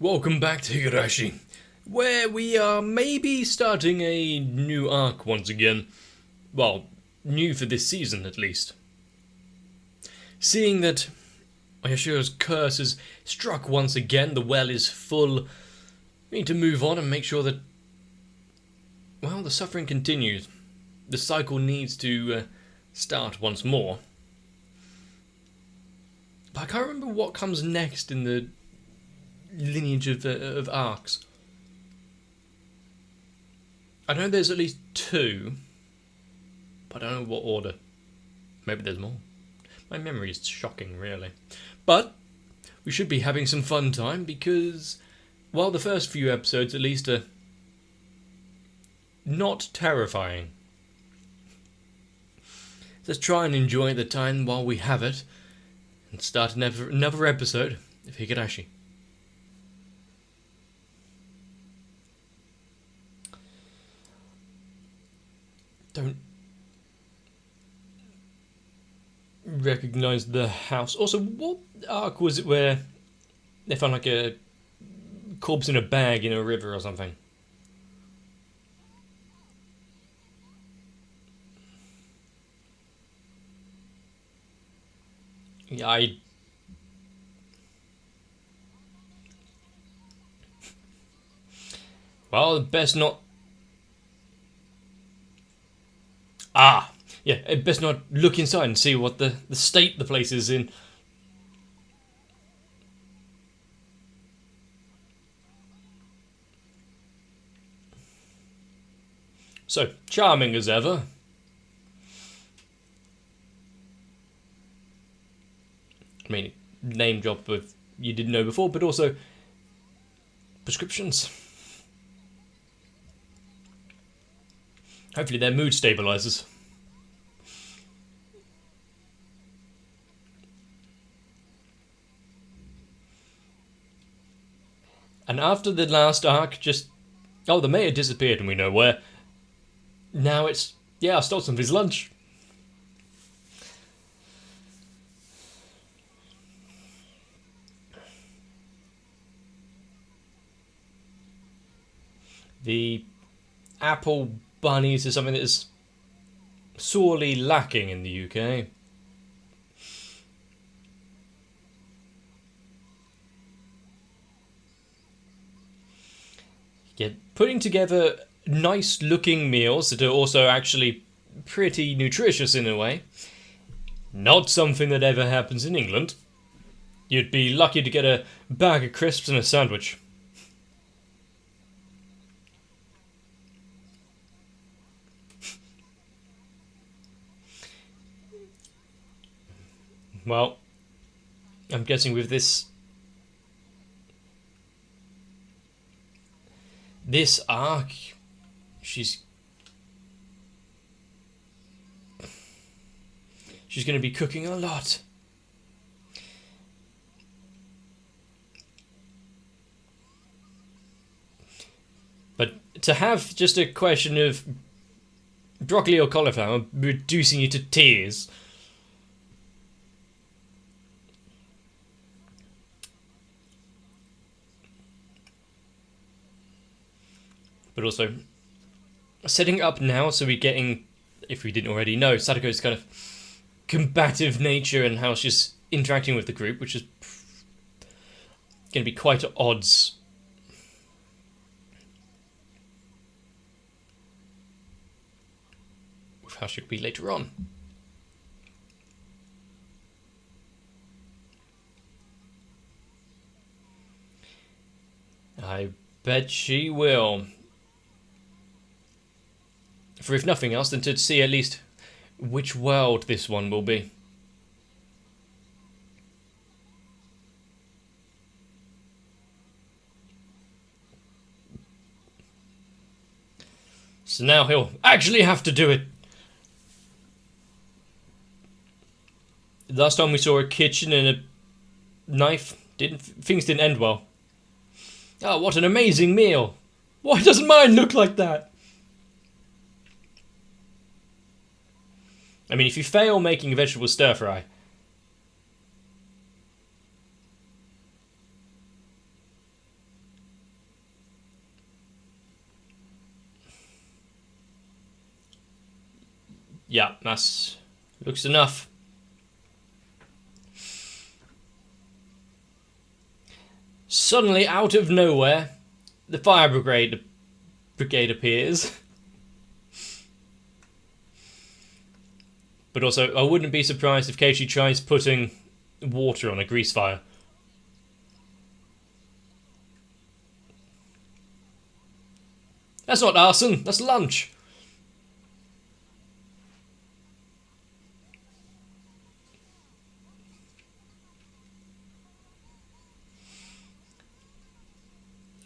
welcome back to Higurashi, where we are maybe starting a new arc once again. Well, new for this season at least. Seeing that Ayashiro's curse has struck once again, the well is full, we need to move on and make sure that, well, the suffering continues. The cycle needs to start once more. But I can't remember what comes next in the lineage of arcs. I know there's at least two, but I don't know what order. Maybe there's more. My memory is shocking, really. But we should be having some fun time because, while the first few episodes at least are not terrifying, let's try and enjoy the time while we have it and start another episode of Higurashi. Don't recognize the house. Also, what arc was it where they found like a corpse in a bag in a river or something? Yeah, well, best not. Yeah, best not look inside and see what the state the place is in. So, charming as ever. I mean, name drop of you didn't know before, but also prescriptions. Hopefully they're mood stabilizers. And after the last arc, the mayor disappeared and we know where. Now it's, I stole some of his lunch. The apple bunnies is something that is sorely lacking in the UK. Yeah, putting together nice looking meals that are also actually pretty nutritious in a way. Not something that ever happens in England. You'd be lucky to get a bag of crisps and a sandwich. Well, I'm guessing with this arc, she's going to be cooking a lot. But to have just a question of broccoli or cauliflower reducing you to tears. But also, setting up now so we're getting, if we didn't already know, Sadako's kind of combative nature and how she's interacting with the group, which is going to be quite at odds. With how she'll be later on. I bet she will. For if nothing else, then to see at least which world this one will be. So now he'll actually have to do it. Last time we saw a kitchen and a knife, things didn't end well. Oh, what an amazing meal! Why doesn't mine look like that? I mean, if you fail making a vegetable stir fry, Yeah, that's looks enough. Suddenly, out of nowhere, the fire brigade appears. But also, I wouldn't be surprised if Keiichi tries putting water on a grease fire. That's not arson, that's lunch.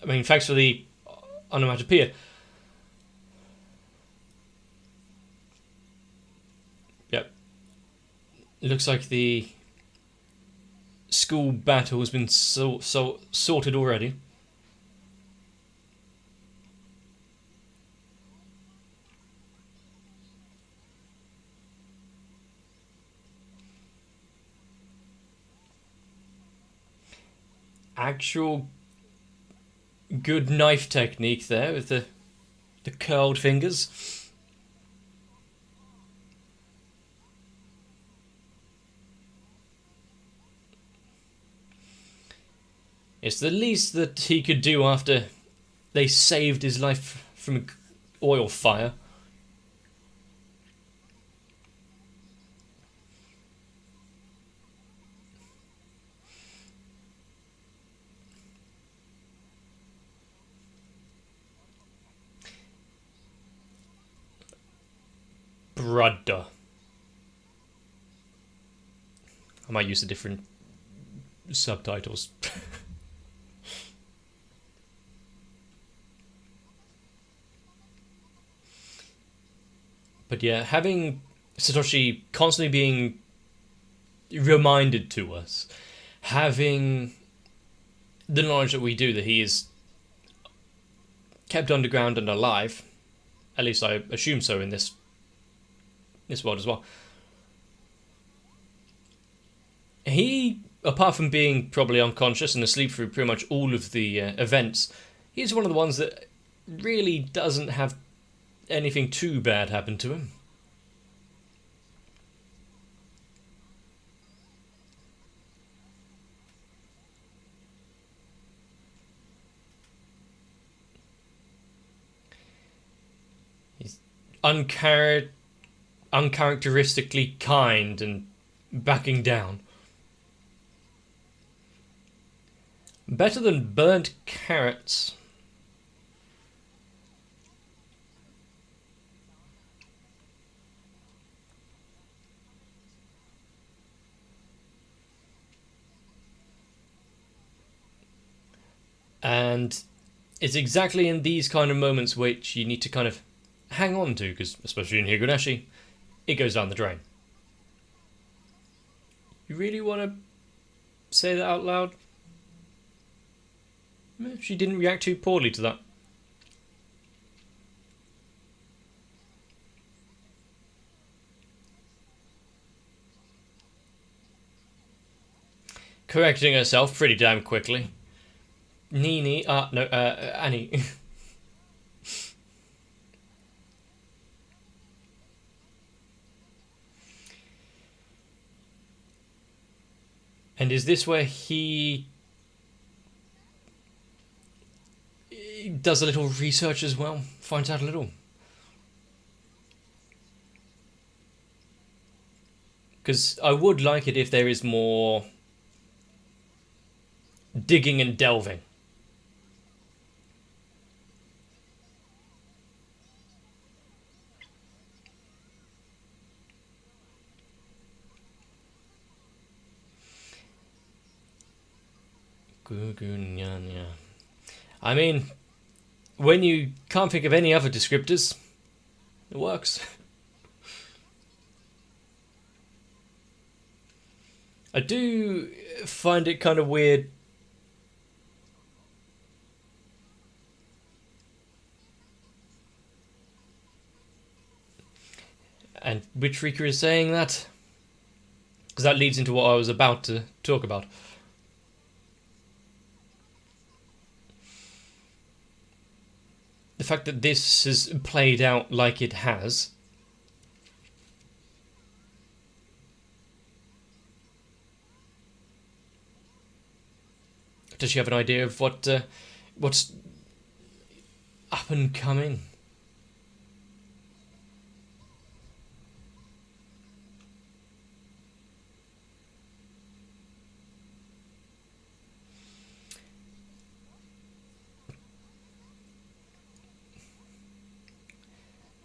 I mean, thanks for the onomatopoeia. Yep. It looks like the school battle has been sorted already. Actual good knife technique there with the curled fingers. It's the least that he could do after they saved his life from an oil fire. Brudda. I might use the different subtitles. But yeah, having Satoshi constantly being reminded to us, having the knowledge that we do that he is kept underground and alive, at least I assume so in this world as well. He, apart from being probably unconscious and asleep through pretty much all of the events, he's one of the ones that really doesn't have anything too bad happen to him. He's uncharacteristically kind and backing down. Better than burnt carrots. And it's exactly in these kind of moments which you need to kind of hang on to, because especially in Higurashi, it goes down the drain. You really want to say that out loud? She didn't react too poorly to that. Correcting herself pretty damn quickly. Annie. And is this where he does a little research as well? Finds out a little? Because I would like it if there is more digging and delving. I mean, when you can't think of any other descriptors, it works. I do find it kind of weird. And which Rika is saying that? Because that leads into what I was about to talk about. The fact that this has played out like it has. Does she have an idea of what's up and coming?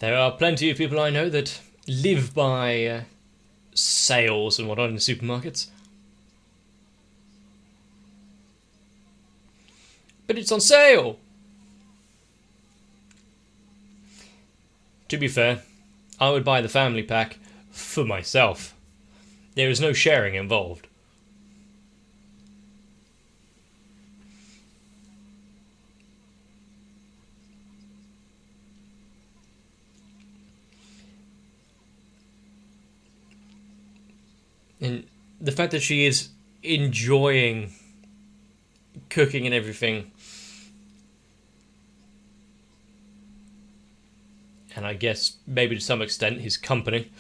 There are plenty of people I know that live by sales and whatnot in the supermarkets. But it's on sale! To be fair, I would buy the family pack for myself. There is no sharing involved. And the fact that she is enjoying cooking and everything, and I guess maybe to some extent his company.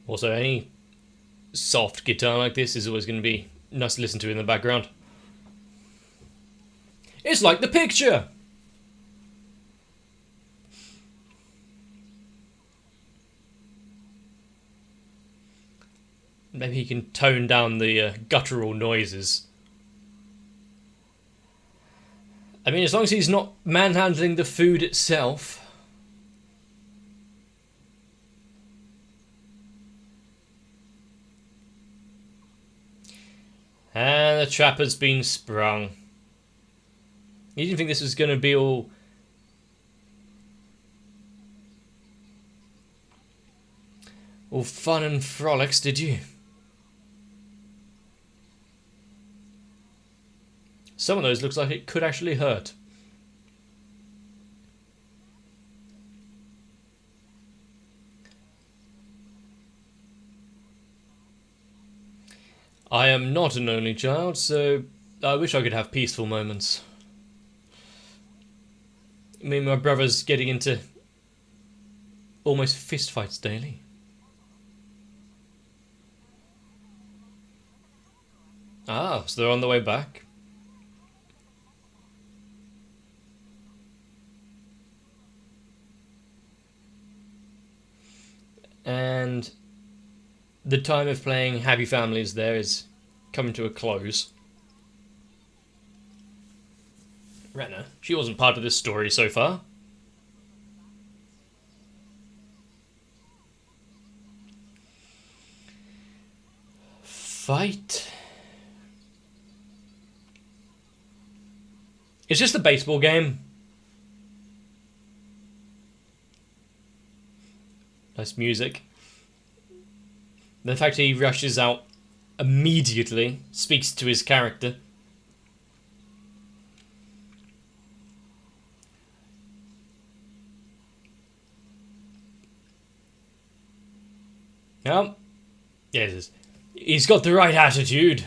Also, any soft guitar like this is always going to be nice to listen to in the background. It's like the picture! Maybe he can tone down the guttural noises. I mean, as long as he's not manhandling the food itself. And the trap has been sprung. You didn't think this was going to be all fun and frolics, did you? Some of those looks like it could actually hurt. I am not an only child, so I wish I could have peaceful moments. Me and my brother's getting into almost fistfights daily. Ah, so they're on the way back. And the time of playing Happy Families there is coming to a close. Rena, she wasn't part of this story so far. Fight. It's just a baseball game. Nice music. The fact he rushes out immediately speaks to his character. Oh, yes, he's got the right attitude.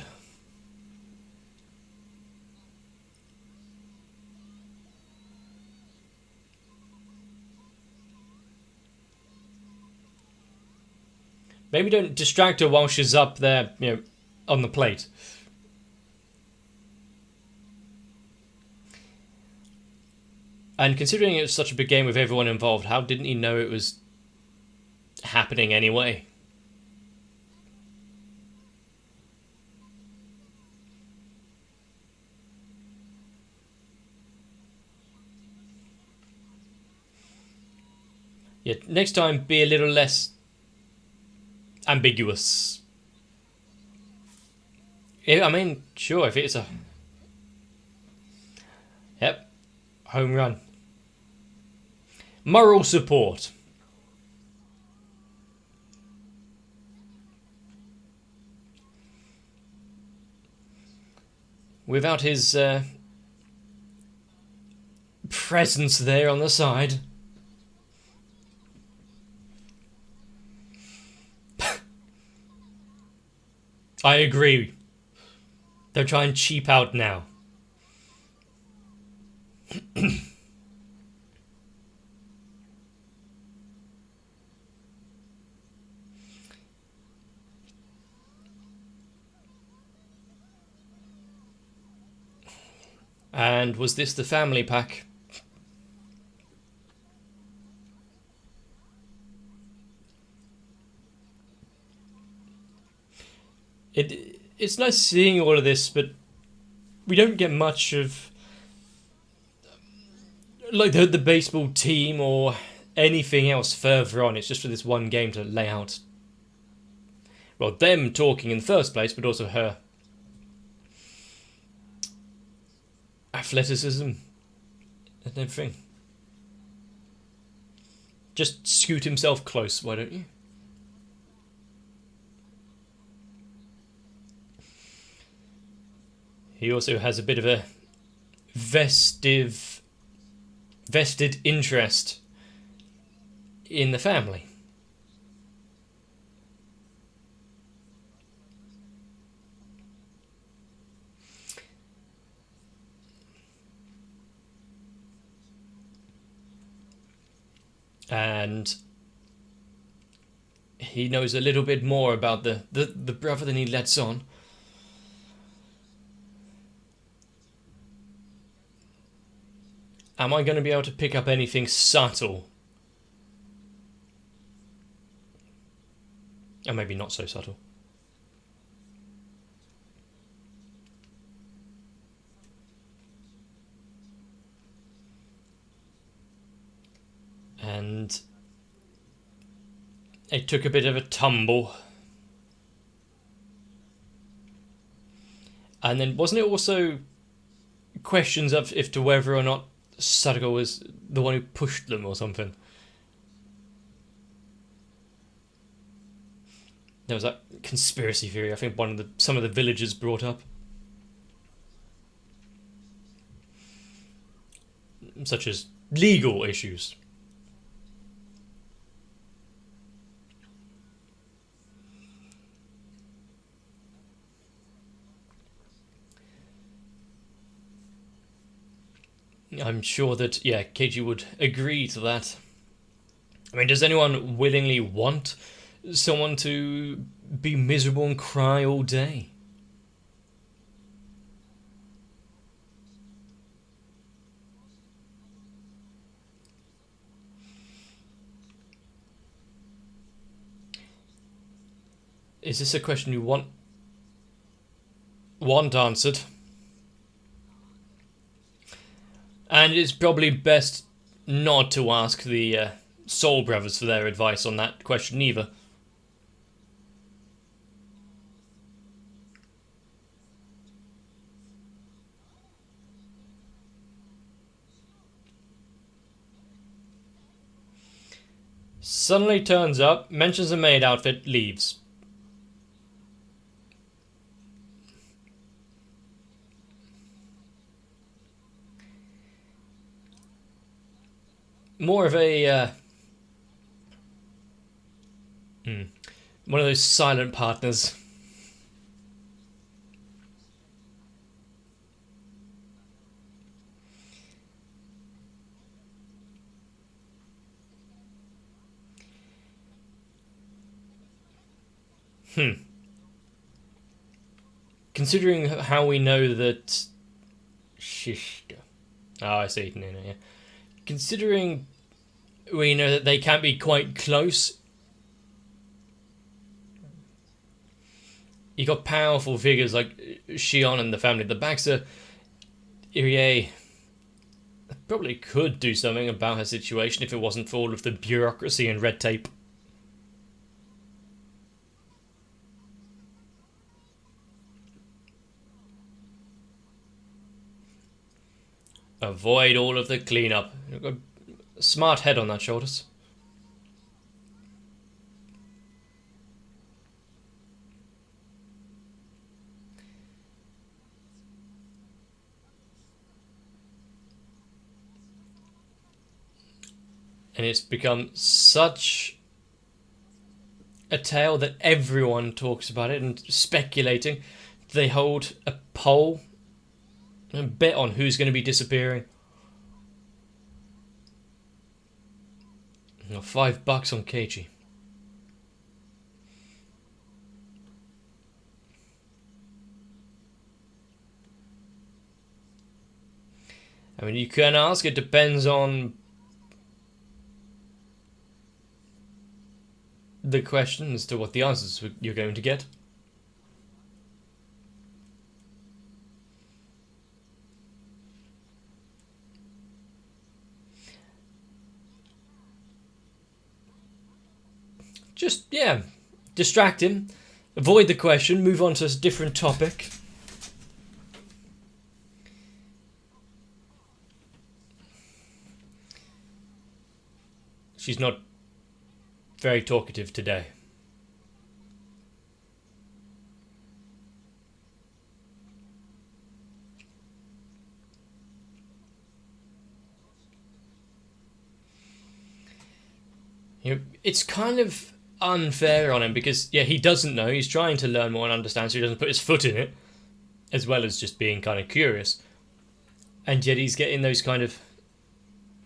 Maybe don't distract her while she's up there, on the plate. And considering it was such a big game with everyone involved, how didn't he know it was happening anyway? Yeah, next time be a little less ambiguous. I mean, sure, if it's a... Yep, home run. Moral support. Without his presence there on the side. I agree. They're trying to cheap out now. And was this the family pack? It's nice seeing all of this, but we don't get much of like the baseball team or anything else further on. It's just for this one game to lay out, well, them talking in the first place, but also her athleticism and everything. Just scoot himself close, why don't you? He also has a bit of a vested interest in the family. And he knows a little bit more about the brother than he lets on. Am I going to be able to pick up anything subtle? Or maybe not so subtle. And it took a bit of a tumble. And then wasn't it also questions of if to whether or not Sadako was the one who pushed them or something? There was that conspiracy theory I think some of the villagers brought up. Such as legal issues. I'm sure that, yeah, Keiji would agree to that. I mean, does anyone willingly want someone to be miserable and cry all day? Is this a question you want answered? And it's probably best not to ask the Soul Brothers for their advice on that question either. Suddenly turns up, mentions a maid outfit, leaves. More of a one of those silent partners. Considering how we know that Shishka. Oh, I see. No, yeah. Considering we know that they can be quite close, you got powerful figures like Shion and the family. The Baxter Irie probably could do something about her situation if it wasn't for all of the bureaucracy and red tape. Avoid all of the cleanup. You've got a smart head on that shoulders. And it's become such a tale that everyone talks about it and speculating. They hold a poll and bet on who's going to be disappearing. $5 on Keiji. I mean, you can ask. It depends on the question as to what the answers you're going to get. Just, yeah, distract him, avoid the question, move on to a different topic. She's not very talkative today. It's kind of unfair on him because, yeah, he doesn't know. He's trying to learn more and understand, so he doesn't put his foot in it, as well as just being kind of curious. And yet he's getting those kind of,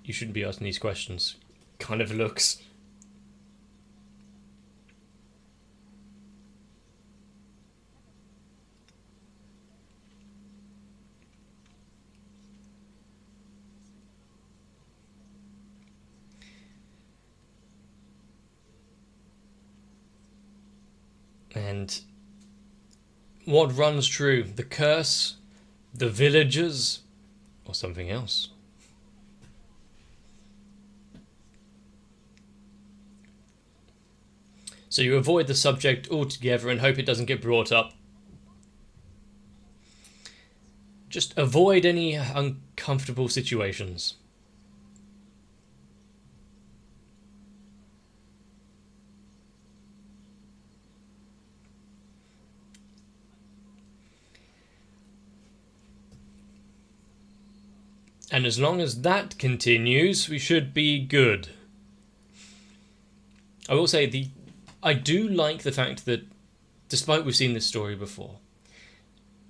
you shouldn't be asking these questions, kind of looks. And what runs true? The curse, the villagers, or something else? So you avoid the subject altogether and hope it doesn't get brought up. Just avoid any uncomfortable situations. And as long as that continues, we should be good. I will say I do like the fact that, despite we've seen this story before,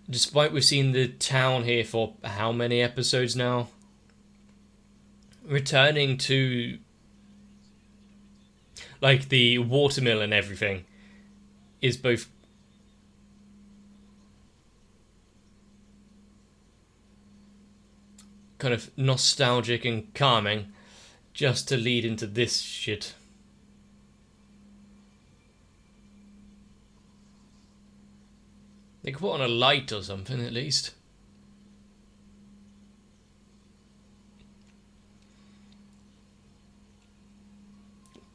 despite we've seen the town here for how many episodes now, returning to like the watermill and everything is both kind of nostalgic and calming, just to lead into this shit. They could put on a light or something at least.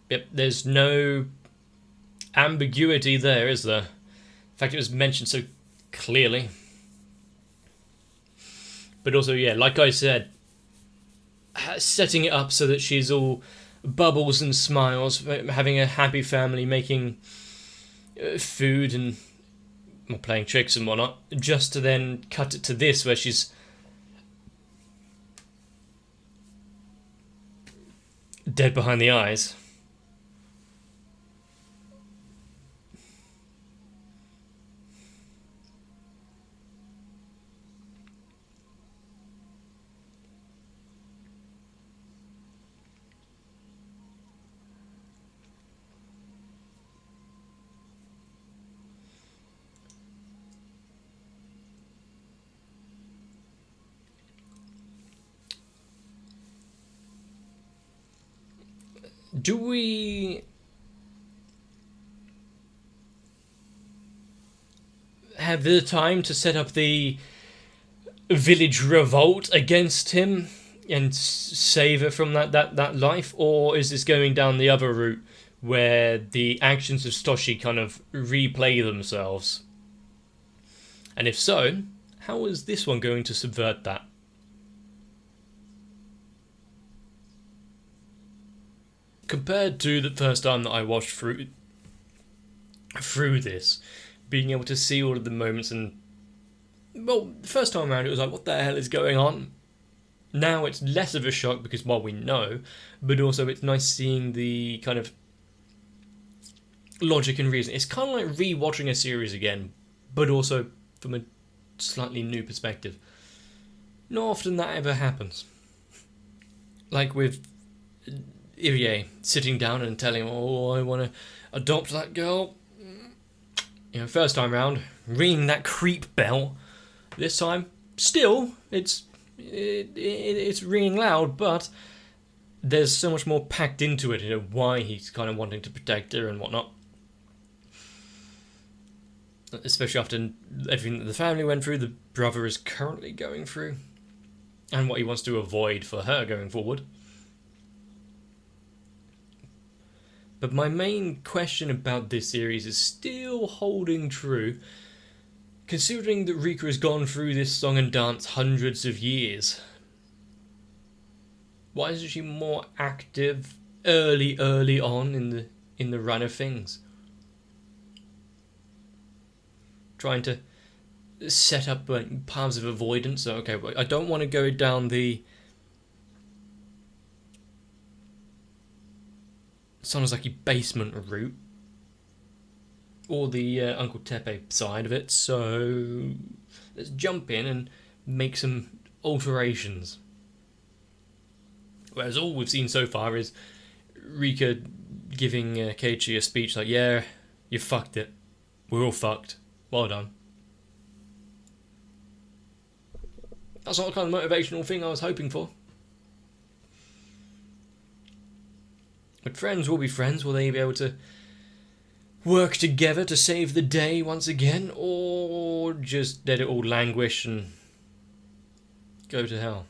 Yep, there's no ambiguity there, is there? In fact, it was mentioned so clearly. But also, yeah, like I said, setting it up so that she's all bubbles and smiles, having a happy family, making food and playing tricks and whatnot, just to then cut it to this where she's dead behind the eyes. Do we have the time to set up the village revolt against him and save her from that life? Or is this going down the other route where the actions of Stoshi kind of replay themselves? And if so, how is this one going to subvert that? Compared to the first time that I watched through this, being able to see all of the moments and, well, the first time around it was like, what the hell is going on? Now it's less of a shock because, well, we know, but also it's nice seeing the kind of logic and reason. It's kind of like re-watching a series again, but also from a slightly new perspective. Not often that ever happens. Like with Irie sitting down and telling him, oh, I want to adopt that girl. You know, first time round, ringing that creep bell. This time, still, it's It's ringing loud, but there's so much more packed into it, why he's kind of wanting to protect her and whatnot. Especially after everything that the family went through, the brother is currently going through, and what he wants to avoid for her going forward. But my main question about this series is still holding true, considering that Rika has gone through this song and dance hundreds of years. Why isn't she more active early on in the run of things? Trying to set up paths of avoidance. So, okay, I don't want to go down the Sonozaki basement route or the Uncle Tepe side of it, so let's jump in and make some alterations. Whereas all we've seen so far is Rika giving Keiichi a speech like, yeah, you fucked it. We're all fucked. Well done. That's not the kind of motivational thing I was hoping for. But friends will be friends. Will they be able to work together to save the day once again? Or just let it all languish and go to hell?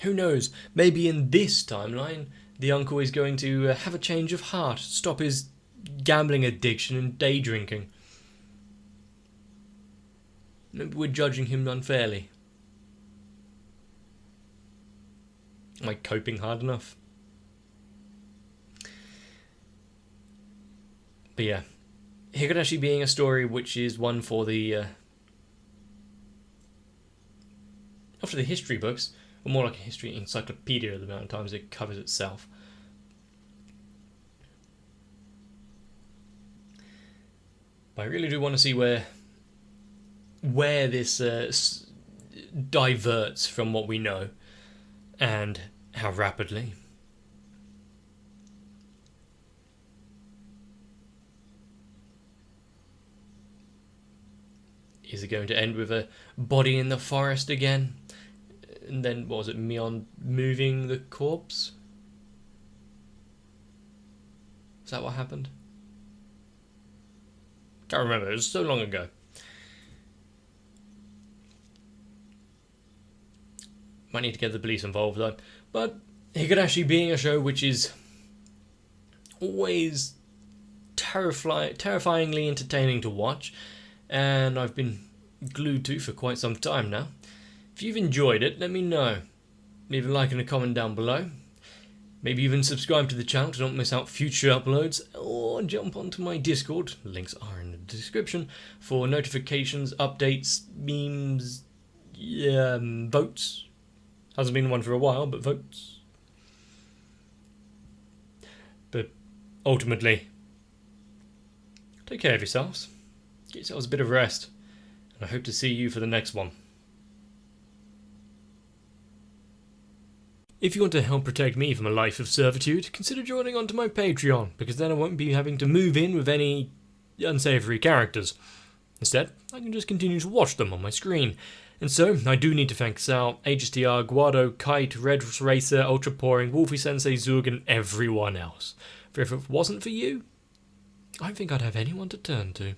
Who knows? Maybe in this timeline, the uncle is going to have a change of heart, stop his gambling addiction and day drinking. Maybe we're judging him unfairly. Am I coping hard enough? But yeah, Higurashi being a story which is one for the not for the history books, but more like a history encyclopedia the amount of times it covers itself. But I really do want to see where this diverts from what we know, and how rapidly. Is it going to end with a body in the forest again? And then, what was it, Mion moving the corpse? Is that what happened? Can't remember, it was so long ago. Might need to get the police involved though. But Higurashi being a show which is always terrifyingly entertaining to watch, and I've been glued to for quite some time now. If you've enjoyed it, let me know. Leave a like and a comment down below. Maybe even subscribe to the channel to not miss out future uploads, or jump onto my Discord, links are in the description, for notifications, updates, memes, votes. Hasn't been one for a while, but votes. But ultimately, take care of yourselves. Get yourselves a bit of rest. And I hope to see you for the next one. If you want to help protect me from a life of servitude, consider joining onto my Patreon, because then I won't be having to move in with any unsavoury characters. Instead, I can just continue to watch them on my screen. And so, I do need to thank Sal, HSTR, Guado, Kite, Red Racer, Ultra Pouring, Wolfie Sensei, Zug, and everyone else. For if it wasn't for you, I don't think I'd have anyone to turn to.